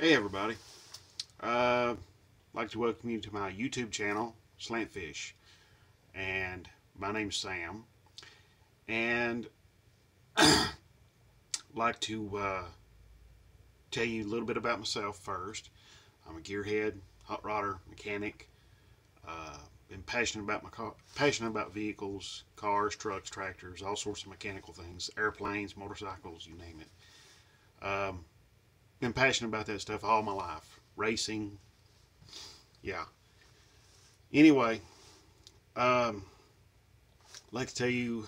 Hey everybody, I'd like to welcome you to my YouTube channel, Slantfish, and my name's Sam, and I'd like to tell you a little bit about myself first. I'm a gearhead, hot rodder, mechanic, been passionate about vehicles, cars, trucks, tractors, all sorts of mechanical things, airplanes, motorcycles, you name it. Been passionate about that stuff all my life. Racing, yeah. Anyway, I'd like to tell you,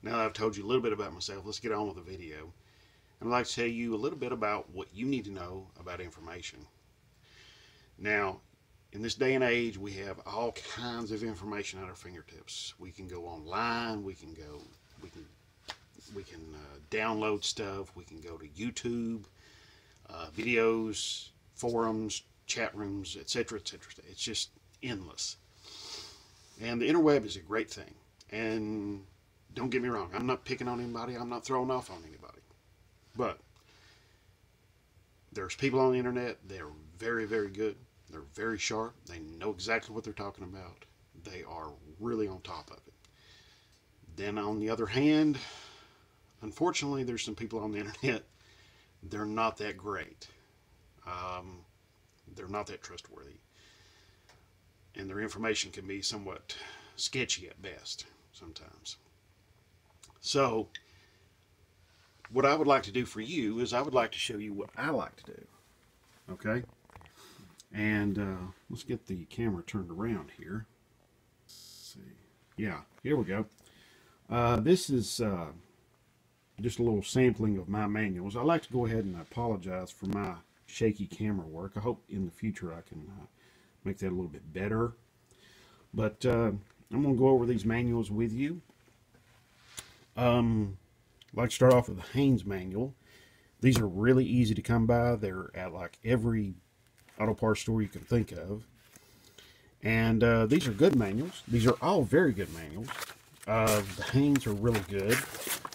now that I've told you a little bit about myself, let's get on with the video. I'd like to tell you a little bit about what you need to know about information. Now, in this day and age, we have all kinds of information at our fingertips. We can go online, we can download stuff, we can go to YouTube, videos, forums, chat rooms, etc., etc. It's just endless. And the interweb is a great thing. And don't get me wrong, I'm not picking on anybody, I'm not throwing off on anybody. But there's people on the internet, they're very, very good. They're very sharp. They know exactly what they're talking about. They are really on top of it. Then on the other hand, unfortunately, there's some people on the internet, they're not that great. They're not that trustworthy. And their information can be somewhat sketchy at best sometimes. So, what I would like to do for you is I would like to show you what I like to do. Okay? And let's get the camera turned around here. Let's see. Yeah, here we go. This is just a little sampling of my manuals. I like to go ahead and apologize for my shaky camera work. I hope in the future I can make that a little bit better. But I'm going to go over these manuals with you. I'd like to start off with the Haynes manual. These are really easy to come by. They're at like every auto parts store you can think of. And these are good manuals. These are all very good manuals. The Haynes are really good.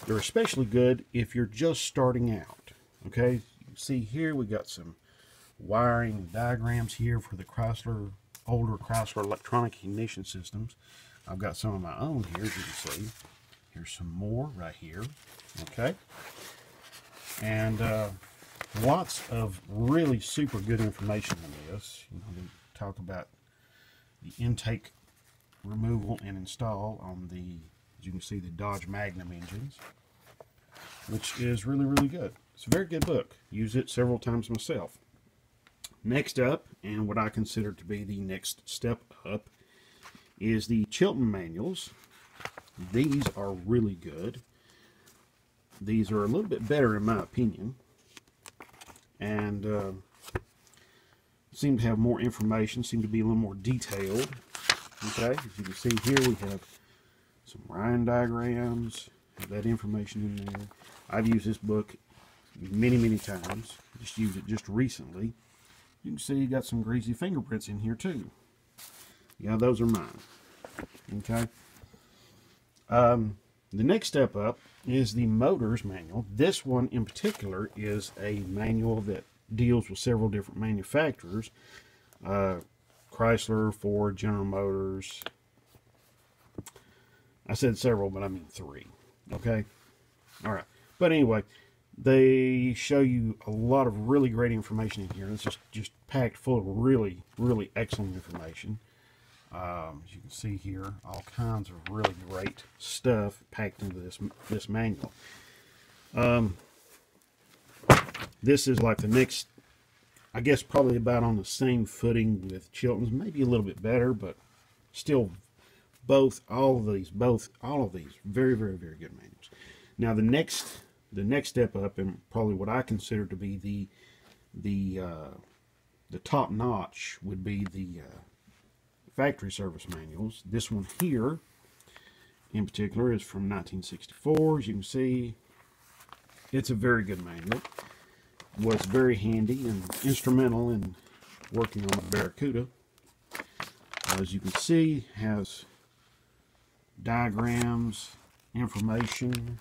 They're especially good if you're just starting out. Okay, you can see here we got some wiring and diagrams here for the older Chrysler electronic ignition systems. I've got some of my own here, as you can see. Here's some more right here. Okay, and lots of really super good information in this. You know, we talk about the intake removal and install on the, as you can see, the Dodge Magnum engines, which is really, really good. It's a very good book. Use it several times myself. Next up, and what I consider to be the next step up, is the Chilton manuals. These are really good. These are a little bit better in my opinion, and seem to have more information, seem to be a little more detailed. Okay, as you can see here, we have some wiring diagrams, have that information in there. I've used this book many, many times. Just used it just recently. You can see you got some greasy fingerprints in here too. Yeah, those are mine. Okay. The next step up is the Motors manual. This one in particular is a manual that deals with several different manufacturers. Chrysler, Ford, General Motors. I said several, but I mean 3. Okay? Alright. But anyway, they show you a lot of really great information in here. It's just packed full of really, really excellent information. As you can see here, all kinds of really great stuff packed into this manual. This is like the next, I guess probably about on the same footing with Chilton's, maybe a little bit better, but still all of these very, very, very good manuals. Now the next step up, and probably what I consider to be the top notch, would be the factory service manuals. This one here in particular is from 1964. As you can see, it's a very good manual. Was very handy and instrumental in working on the Barracuda. As you can see, has diagrams, information,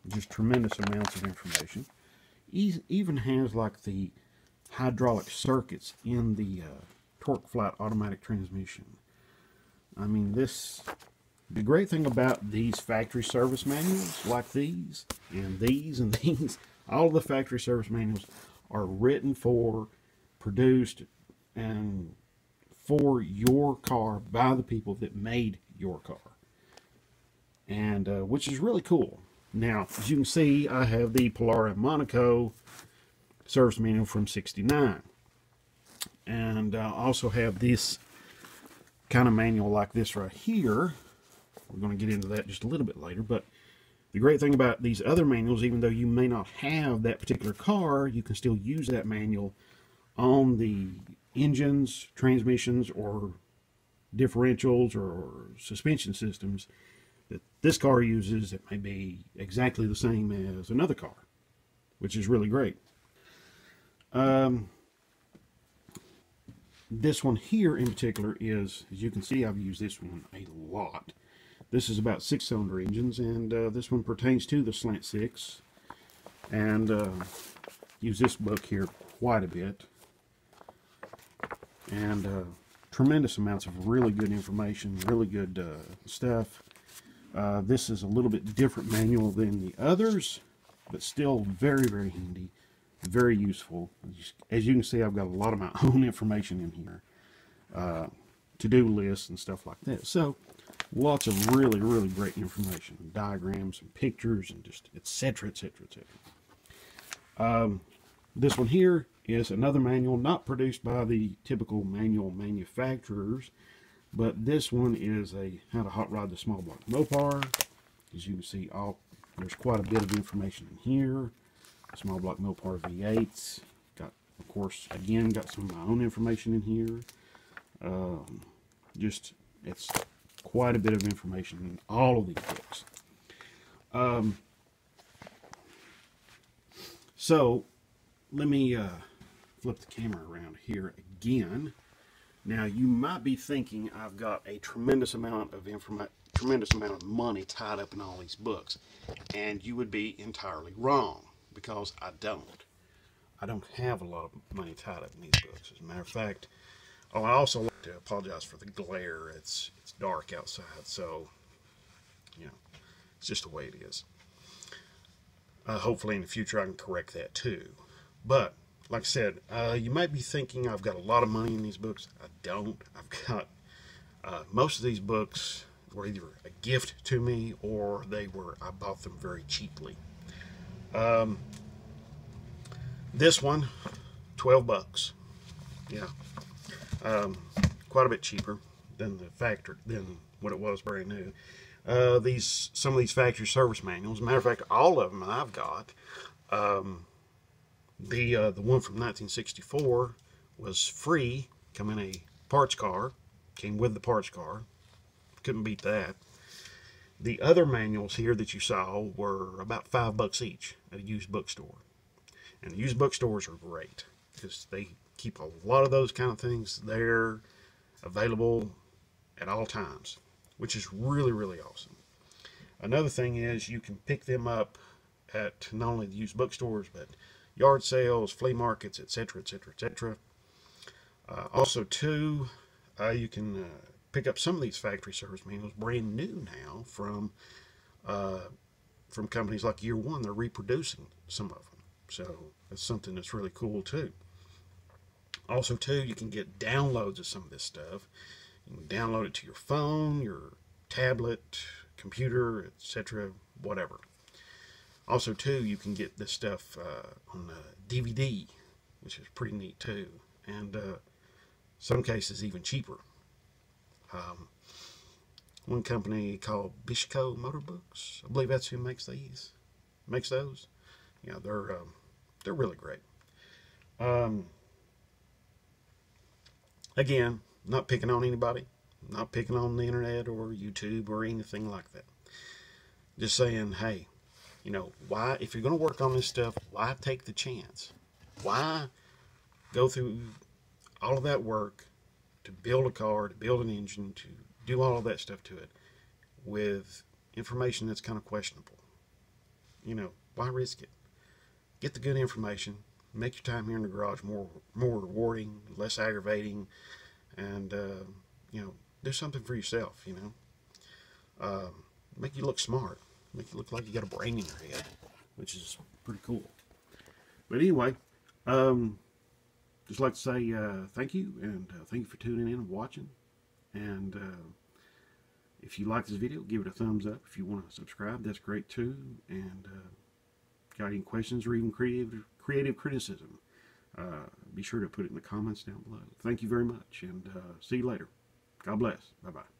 just tremendous amounts of information. even has like the hydraulic circuits in the torque flat automatic transmission. I mean, the great thing about these factory service manuals like these and these, all of the factory service manuals are written for, produced, and for your car by the people that made your car. And which is really cool. Now, as you can see, I have the Polara Monaco service manual from '69. And I also have this kind of manual like this right here. We're going to get into that just a little bit later, but the great thing about these other manuals, even though you may not have that particular car, you can still use that manual on the engines, transmissions, or differentials or suspension systems that this car uses that may be exactly the same as another car, which is really great. This one here in particular is, as you can see, I've used this one a lot. This is about 6-cylinder engines, and this one pertains to the Slant 6. And use this book here quite a bit. And tremendous amounts of really good information, really good stuff. This is a little bit different manual than the others, but still very, very handy, very useful. As you can see, I've got a lot of my own information in here, to-do lists and stuff like that. So lots of really, really great information, diagrams and pictures and just etc., etc., etc. This one here is another manual, not produced by the typical manual manufacturers, but this one is a how to hot rod the small block Mopar. As you can see, there's quite a bit of information in here. Small block Mopar V8s. Got, of course, again, got some of my own information in here. It's quite a bit of information in all of these books. So let me flip the camera around here again. Now you might be thinking I've got a tremendous amount of money tied up in all these books, and you would be entirely wrong, because I don't. I don't have a lot of money tied up in these books. As a matter of fact, I also like to apologize for the glare. It's dark outside, so it's just the way it is. Hopefully in the future I can correct that too. But like I said, you might be thinking I've got a lot of money in these books. I don't. I've got most of these books were either a gift to me or I bought them very cheaply. This one, $12. Yeah, quite a bit cheaper than what it was brand new. Some of these factory service manuals. As a matter of fact, all of them I've got. The one from 1964 was free, come in a parts car, came with the parts car. Couldn't beat that. The other manuals here that you saw were about $5 each at a used bookstore. And used bookstores are great because they keep a lot of those kind of things there available at all times, which is really, really awesome. Another thing is you can pick them up at not only the used bookstores, but yard sales, flea markets, etc., etc., etc. Also, too, you can pick up some of these factory service manuals brand new now from companies like Year One. They're reproducing some of them. So that's something that's really cool too. Also too, you can get downloads of some of this stuff. You can download it to your phone, your tablet, computer, etc., whatever. Also too, you can get this stuff on DVD, which is pretty neat too, and some cases even cheaper. One company called Bishko Motor Books, I believe that's who makes those. Yeah, they're really great. Again, not picking on anybody, not picking on the internet or YouTube or anything like that. Just saying, hey, why, if you're going to work on this stuff, why take the chance? Why go through all of that work to build a car, to build an engine, to do all of that stuff to it with information that's kind of questionable? Why risk it? get the good information, make your time here in the garage more rewarding, less aggravating, and you know, do something for yourself. You know, make you look smart, make you look like you got a brain in your head, which is pretty cool. But anyway, just like to say thank you, and thank you for tuning in and watching. And if you like this video, give it a thumbs up. If you want to subscribe, that's great too. And got any questions or even creative criticism, be sure to put it in the comments down below. Thank you very much, and see you later. God bless. Bye-bye.